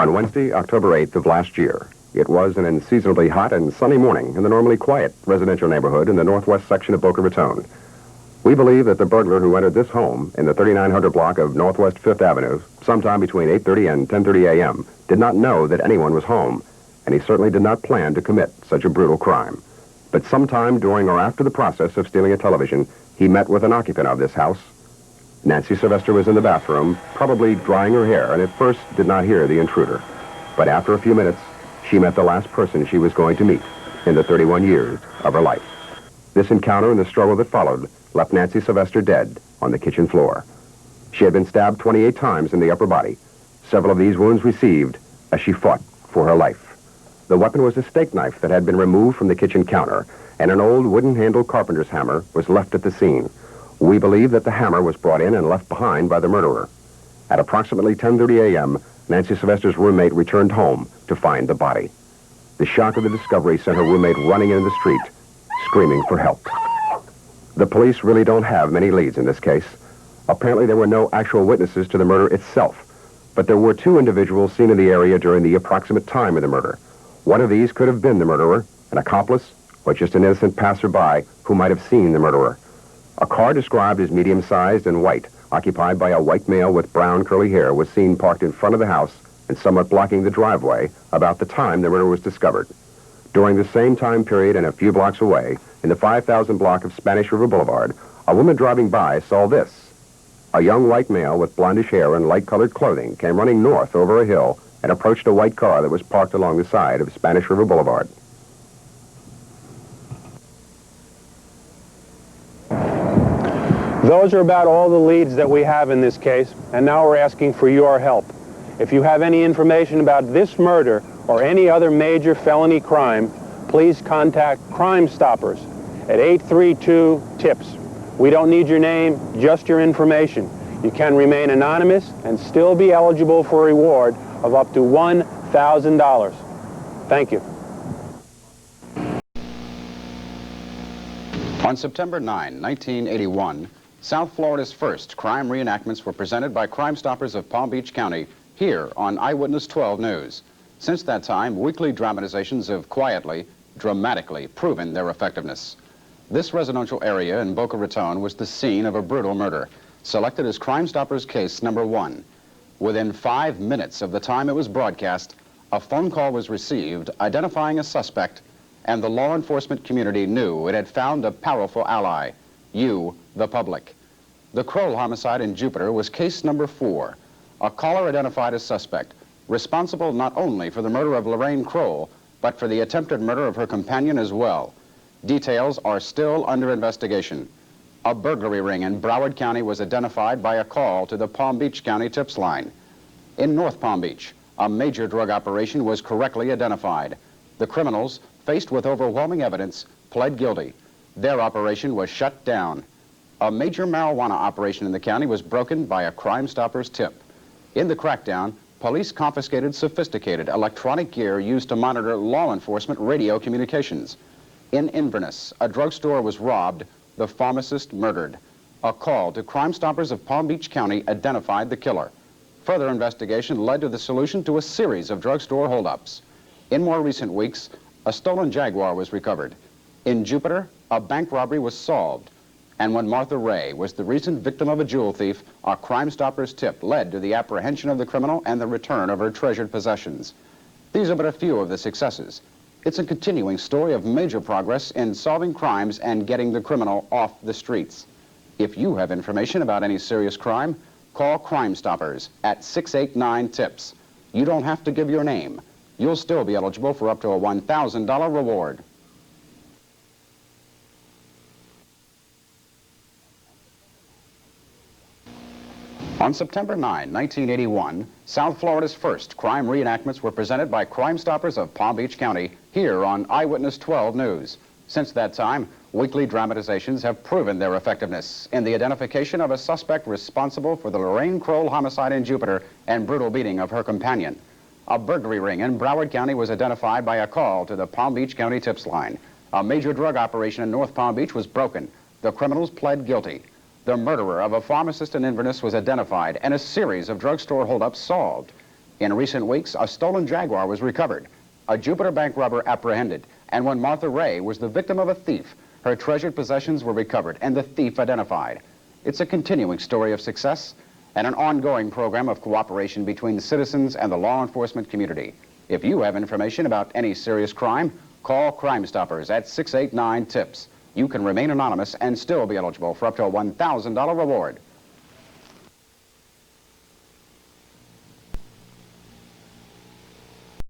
On Wednesday, October 8th of last year, it was an unseasonably hot and sunny morning in the normally quiet residential neighborhood in the northwest section of Boca Raton. We believe that the burglar who entered this home in the 3900 block of Northwest 5th Avenue sometime between 8:30 and 10:30 a.m. did not know that anyone was home, and he certainly did not plan to commit such a brutal crime. But sometime during or after the process of stealing a television, he met with an occupant of this house. Nancy Sylvester was in the bathroom, probably drying her hair, and at first did not hear the intruder. But after a few minutes, she met the last person she was going to meet in the 31 years of her life. This encounter and the struggle that followed left Nancy Sylvester dead on the kitchen floor. She had been stabbed 28 times in the upper body, several of these wounds received as she fought for her life. The weapon was a steak knife that had been removed from the kitchen counter, and an old wooden-handled carpenter's hammer was left at the scene. We believe that the hammer was brought in and left behind by the murderer. At approximately 10:30 a.m., Nancy Sylvester's roommate returned home to find the body. The shock of the discovery sent her roommate running into the street, screaming for help. The police really don't have many leads in this case. Apparently there were no actual witnesses to the murder itself, but there were two individuals seen in the area during the approximate time of the murder. One of these could have been the murderer, an accomplice, or just an innocent passerby who might have seen the murderer. A car described as medium-sized and white, occupied by a white male with brown curly hair, was seen parked in front of the house and somewhat blocking the driveway about the time the murder was discovered. During the same time period and a few blocks away, in the 5000 block of Spanish River Boulevard, a woman driving by saw this. A young white male with blondish hair and light-colored clothing came running north over a hill and approached a white car that was parked along the side of Spanish River Boulevard. Those are about all the leads that we have in this case, and now we're asking for your help. If you have any information about this murder or any other major felony crime, please contact Crime Stoppers at 832-TIPS. We don't need your name, just your information. You can remain anonymous and still be eligible for a reward of up to $1,000. Thank you. On September 9, 1981, South Florida's first crime reenactments were presented by Crime Stoppers of Palm Beach County here on Eyewitness 12 News. Since that time, weekly dramatizations have quietly, dramatically proven their effectiveness. This residential area in Boca Raton was the scene of a brutal murder, selected as Crime Stoppers case number 1. Within 5 minutes of the time it was broadcast, a phone call was received identifying a suspect, and the law enforcement community knew it had found a powerful ally, you, the public. The Kroll homicide in Jupiter was case number 4. A caller identified a suspect, responsible not only for the murder of Lorraine Kroll, but for the attempted murder of her companion as well. Details are still under investigation. A burglary ring in Broward County was identified by a call to the Palm Beach County tips line. In North Palm Beach, a major drug operation was correctly identified. The criminals, faced with overwhelming evidence, pled guilty. Their operation was shut down. A major marijuana operation in the county was broken by a Crime Stoppers tip. In the crackdown, police confiscated sophisticated electronic gear used to monitor law enforcement radio communications. In Inverness, a drugstore was robbed, the pharmacist murdered. A call to Crime Stoppers of Palm Beach County identified the killer. Further investigation led to the solution to a series of drugstore holdups. In more recent weeks, a stolen Jaguar was recovered. In Jupiter, a bank robbery was solved. And when Martha Ray was the recent victim of a jewel thief, our Crime Stoppers tip led to the apprehension of the criminal and the return of her treasured possessions. These are but a few of the successes. It's a continuing story of major progress in solving crimes and getting the criminal off the streets. If you have information about any serious crime, call Crime Stoppers at 689-TIPS. You don't have to give your name. You'll still be eligible for up to a $1,000 reward. On September 9, 1981, South Florida's first crime reenactments were presented by Crime Stoppers of Palm Beach County here on Eyewitness 12 News. Since that time, weekly dramatizations have proven their effectiveness in the identification of a suspect responsible for the Lorraine Kroll homicide in Jupiter and brutal beating of her companion. A burglary ring in Broward County was identified by a call to the Palm Beach County tips line. A major drug operation in North Palm Beach was broken. The criminals pled guilty. The murderer of a pharmacist in Inverness was identified and a series of drugstore holdups solved. In recent weeks, a stolen Jaguar was recovered, a Jupiter bank robber apprehended, and when Martha Ray was the victim of a thief, her treasured possessions were recovered and the thief identified. It's a continuing story of success and an ongoing program of cooperation between the citizens and the law enforcement community. If you have information about any serious crime, call Crime Stoppers at 689-TIPS. You can remain anonymous and still be eligible for up to a $1,000 reward.